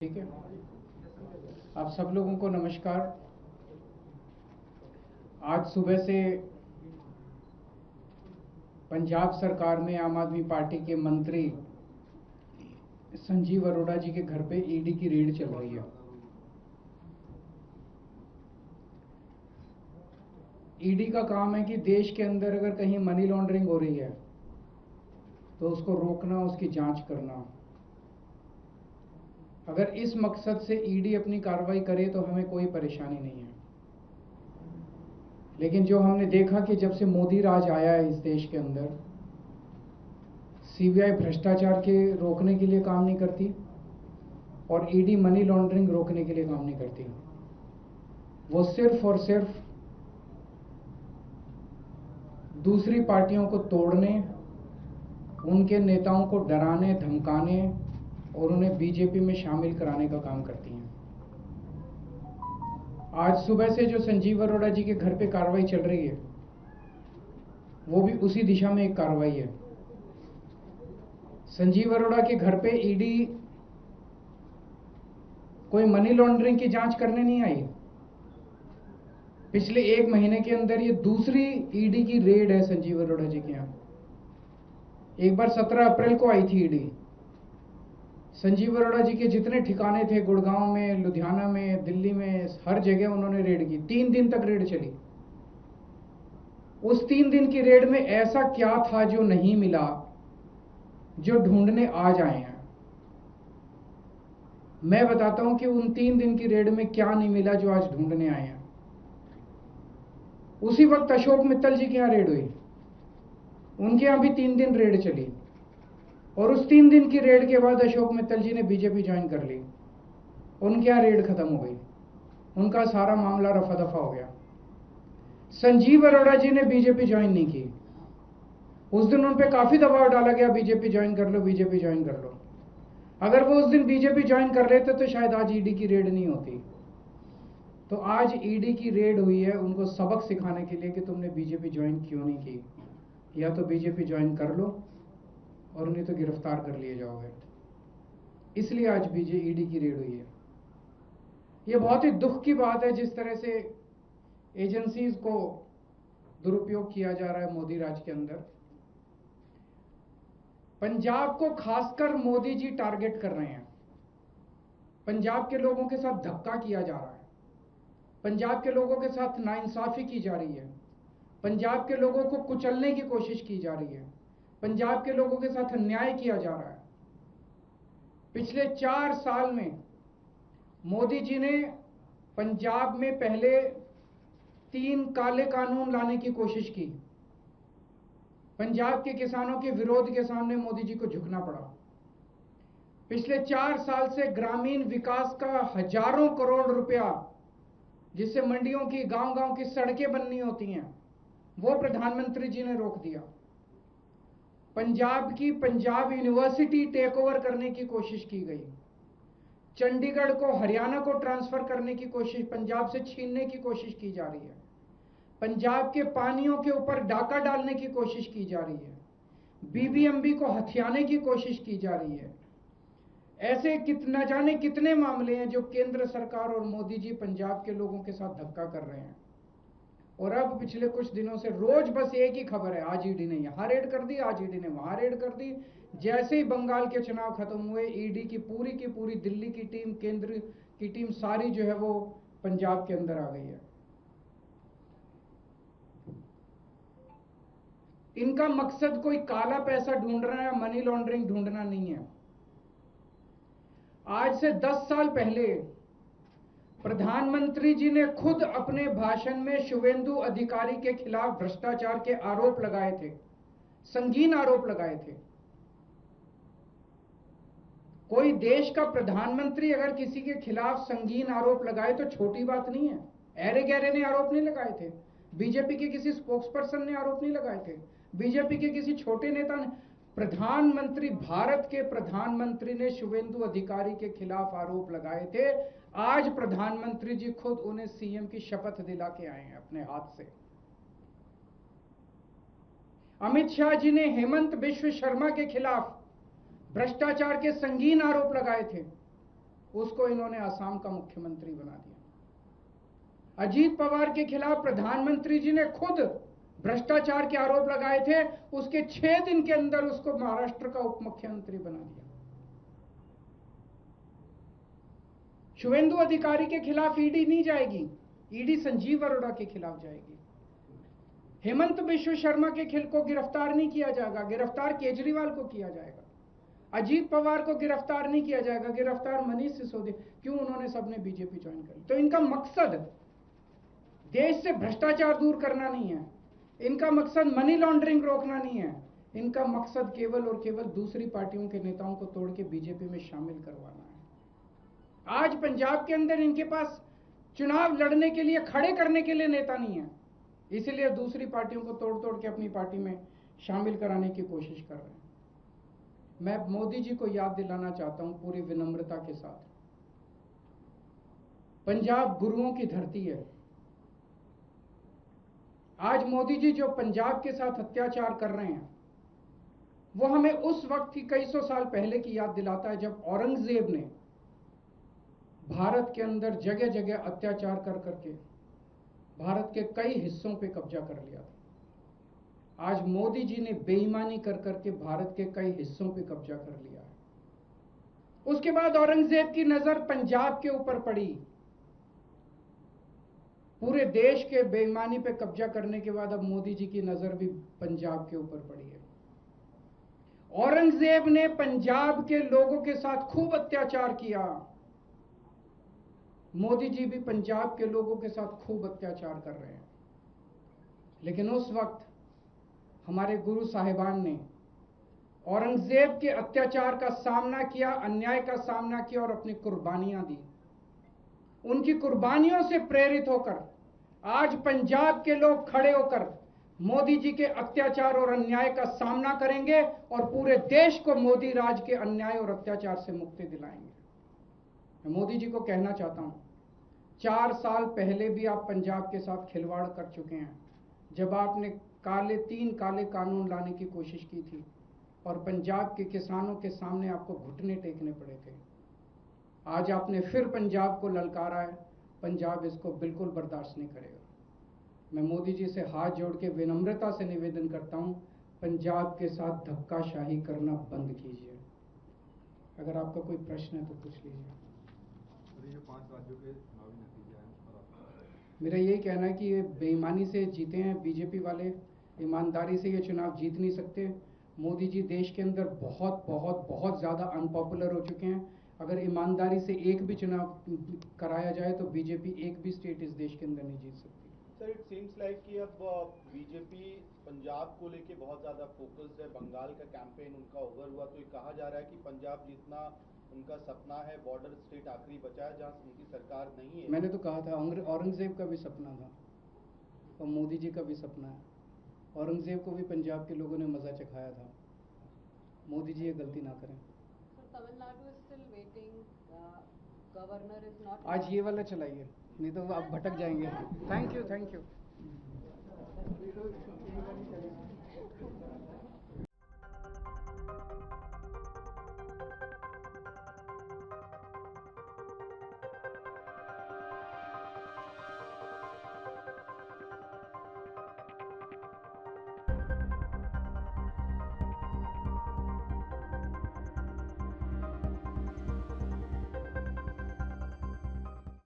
ठीक है। आप सब लोगों को नमस्कार। आज सुबह से पंजाब सरकार में आम आदमी पार्टी के मंत्री संजीव अरोड़ा जी के घर पे ईडी की रेड चल रही है। ईडी का काम है कि देश के अंदर अगर कहीं मनी लॉन्ड्रिंग हो रही है तो उसको रोकना, उसकी जांच करना। अगर इस मकसद से ईडी अपनी कार्रवाई करे तो हमें कोई परेशानी नहीं है। लेकिन जो हमने देखा कि जब से मोदी राज आया है इस देश के अंदर, सीबीआई भ्रष्टाचार के रोकने के लिए काम नहीं करती और ईडी मनी लॉन्ड्रिंग रोकने के लिए काम नहीं करती। वो सिर्फ और सिर्फ दूसरी पार्टियों को तोड़ने, उनके नेताओं को डराने, धमकाने और उन्हें बीजेपी में शामिल कराने का काम करती हैं। आज सुबह से जो संजीव अरोड़ा जी के घर पे कार्रवाई चल रही है वो भी उसी दिशा में एक कार्रवाई है। संजीव अरोड़ा के घर पे ईडी कोई मनी लॉन्ड्रिंग की जांच करने नहीं आई। पिछले 1 महीने के अंदर ये दूसरी ईडी की रेड है संजीव अरोड़ा जी के यहाँ। एक बार 17 अप्रैल को आई थी ईडी। संजीव अरोड़ा जी के जितने ठिकाने थे, गुड़गांव में, लुधियाना में, दिल्ली में, हर जगह उन्होंने रेड की। 3 दिन तक रेड चली। उस 3 दिन की रेड में ऐसा क्या था जो नहीं मिला, जो ढूंढने आज आए हैं। मैं बताता हूं कि उन 3 दिन की रेड में क्या नहीं मिला जो आज ढूंढने आए हैं। उसी वक्त अशोक मित्तल जी के यहां रेड हुई। उनके यहां भी 3 दिन रेड चली और उस 3 दिन की रेड के बाद अशोक मित्तल जी ने बीजेपी ज्वाइन कर ली। उनके यहां रेड खत्म हो गई, उनका सारा मामला रफा दफा हो गया। संजीव अरोड़ा जी ने बीजेपी ज्वाइन नहीं की। उस दिन उन पर काफी दबाव डाला गया, बीजेपी ज्वाइन कर लो, बीजेपी ज्वाइन कर लो। अगर वो उस दिन बीजेपी ज्वाइन कर लेते तो शायद आज ईडी की रेड नहीं होती। तो आज ईडी की रेड हुई है उनको सबक सिखाने के लिए कि तुमने बीजेपी ज्वाइन क्यों नहीं की। या तो बीजेपी ज्वाइन कर लो और नहीं तो गिरफ्तार कर लिए जाओगे। इसलिए आज ईडी की रेड हुई है। यह बहुत ही दुख की बात है जिस तरह से एजेंसीज को दुरुपयोग किया जा रहा है मोदी राज के अंदर। पंजाब को खासकर मोदी जी टारगेट कर रहे हैं। पंजाब के लोगों के साथ धक्का किया जा रहा है। पंजाब के लोगों के साथ नाइंसाफी की जा रही है। पंजाब के लोगों को कुचलने की कोशिश की जा रही है। पंजाब के लोगों के साथ अन्याय किया जा रहा है। पिछले 4 साल में मोदी जी ने पंजाब में पहले 3 काले कानून लाने की कोशिश की। पंजाब के किसानों के विरोध के सामने मोदी जी को झुकना पड़ा। पिछले 4 साल से ग्रामीण विकास का हजारों करोड़ रुपया, जिससे मंडियों की, गांव-गांव की सड़कें बननी होती हैं, वो प्रधानमंत्री जी ने रोक दिया। पंजाब की पंजाब यूनिवर्सिटी टेक ओवर करने की कोशिश की गई। चंडीगढ़ को हरियाणा को ट्रांसफर करने की कोशिश, पंजाब से छीनने की कोशिश की जा रही है। पंजाब के पानियों के ऊपर डाका डालने की कोशिश की जा रही है। बीबीएमबी को हथियाने की कोशिश की जा रही है। ऐसे न जाने कितने मामले हैं जो केंद्र सरकार और मोदी जी पंजाब के लोगों के साथ धक्का कर रहे हैं। और अब पिछले कुछ दिनों से रोज बस एक ही खबर है, आज ईडी ने यहां रेड कर दी, आज ईडी ने वहां रेड कर दी। जैसे ही बंगाल के चुनाव खत्म हुए, ईडी की पूरी दिल्ली की टीम, केंद्र की टीम सारी जो है वो पंजाब के अंदर आ गई है। इनका मकसद कोई काला पैसा ढूंढना या मनी लॉन्ड्रिंग ढूंढना नहीं है। आज से 10 साल पहले प्रधानमंत्री जी ने खुद अपने भाषण में शुवेंदु अधिकारी के खिलाफ भ्रष्टाचार के आरोप लगाए थे, संगीन आरोप लगाए थे। कोई देश का प्रधानमंत्री अगर किसी के खिलाफ संगीन आरोप लगाए तो छोटी बात नहीं है। ऐरे गहरे ने आरोप नहीं लगाए थे, बीजेपी के किसी स्पोक्सपर्सन ने आरोप नहीं लगाए थे, बीजेपी के किसी छोटे नेता ने। प्रधानमंत्री, भारत के प्रधानमंत्री ने शुवेंदु अधिकारी के खिलाफ आरोप लगाए थे। आज प्रधानमंत्री जी खुद उन्हें सीएम की शपथ दिला के आए हैं अपने हाथ से। अमित शाह जी ने हेमंत बिश्व शर्मा के खिलाफ भ्रष्टाचार के संगीन आरोप लगाए थे। उसको इन्होंने असम का मुख्यमंत्री बना दिया। अजीत पवार के खिलाफ प्रधानमंत्री जी ने खुद भ्रष्टाचार के आरोप लगाए थे, उसके 6 दिन के अंदर उसको महाराष्ट्र का उप मुख्यमंत्री बना दिया। शुभेंदु अधिकारी के खिलाफ ईडी नहीं जाएगी, ईडी संजीव अरोड़ा के खिलाफ जाएगी। हेमंत बिश्व शर्मा के खिल को गिरफ्तार नहीं किया जाएगा, गिरफ्तार केजरीवाल को किया जाएगा। अजीत पवार को गिरफ्तार नहीं किया जाएगा, गिरफ्तार मनीष सिसोदिया। क्यों? उन्होंने सबने बीजेपी ज्वाइन कर ली। तो इनका मकसद देश से भ्रष्टाचार दूर करना नहीं है, इनका मकसद मनी लॉन्ड्रिंग रोकना नहीं है, इनका मकसद केवल और केवल दूसरी पार्टियों के नेताओं को तोड़ के बीजेपी में शामिल करवाना है। आज पंजाब के अंदर इनके पास चुनाव लड़ने के लिए, खड़े करने के लिए नेता नहीं है, इसीलिए दूसरी पार्टियों को तोड़ तोड़ के अपनी पार्टी में शामिल कराने की कोशिश कर रहे हैं। मैं मोदी जी को याद दिलाना चाहता हूं पूरी विनम्रता के साथ, पंजाब गुरुओं की धरती है। आज मोदी जी जो पंजाब के साथ अत्याचार कर रहे हैं, वो हमें उस वक्त की कई सौ साल पहले की याद दिलाता है जब औरंगजेब ने भारत के अंदर जगह जगह अत्याचार कर करके भारत के कई हिस्सों पे कब्जा कर लिया था। आज मोदी जी ने बेईमानी कर करके भारत के कई हिस्सों पे कब्जा कर लिया है। उसके बाद औरंगजेब की नजर पंजाब के ऊपर पड़ी। पूरे देश के बेईमानी पे कब्जा करने के बाद अब मोदी जी की नजर भी पंजाब के ऊपर पड़ी है। औरंगजेब ने पंजाब के लोगों के साथ खूब अत्याचार किया, मोदी जी भी पंजाब के लोगों के साथ खूब अत्याचार कर रहे हैं। लेकिन उस वक्त हमारे गुरु साहिबान ने औरंगजेब के अत्याचार का सामना किया, अन्याय का सामना किया और अपनी कुर्बानियां दी। उनकी कुर्बानियों से प्रेरित होकर आज पंजाब के लोग खड़े होकर मोदी जी के अत्याचार और अन्याय का सामना करेंगे और पूरे देश को मोदी राज के अन्याय और अत्याचार से मुक्ति दिलाएंगे। मैं मोदी जी को कहना चाहता हूं, 4 साल पहले भी आप पंजाब के साथ खिलवाड़ कर चुके हैं, जब आपने 3 काले कानून लाने की कोशिश की थी और पंजाब के किसानों के सामने आपको घुटने टेकने पड़े थे। आज आपने फिर पंजाब को ललकारा है, पंजाब इसको बिल्कुल बर्दाश्त नहीं करेगा। मैं मोदी जी से हाथ जोड़ के विनम्रता से निवेदन करता हूं, पंजाब के साथ धक्काशाही करना बंद कीजिए। अगर आपका कोई प्रश्न है तो पूछ लीजिए। जो 5 राज्यों के चुनावी नतीजे हैं उस पर आपका? मेरा यही कहना है कि ये बेईमानी से जीते हैं बीजेपी वाले, ईमानदारी से ये चुनाव जीत नहीं सकते। मोदी जी देश के अंदर बहुत बहुत बहुत ज़्यादा अनपॉपुलर हो चुके हैं। अगर ईमानदारी से एक भी चुनाव कराया जाए तो बीजेपी एक भी स्टेट इस देश के अंदर नहीं जीत सकती। सर, इट सीम्स लाइक कि अब बीजेपी पंजाब को लेके बहुत ज़्यादा फोकस्ड है, बंगाल का कैंपेन उनका ओवर हुआ, तो ये कहा जा रहा है कि पंजाब जीतना उनका सपना है, बॉर्डर स्टेट आखिरी बचा है जहाँ उनकी सरकार नहीं है। मैंने तो कहा था औरंगजेब का भी सपना था और मोदी जी का भी सपना है। औरंगजेब को भी पंजाब के लोगों ने मज़ा चखाया था, मोदी जी ये गलती ना करें। Tamil Nadu is still waiting. Governor is not. आज ये वाला चलाइए, नहीं तो आप भटक जाएंगे। Thank you.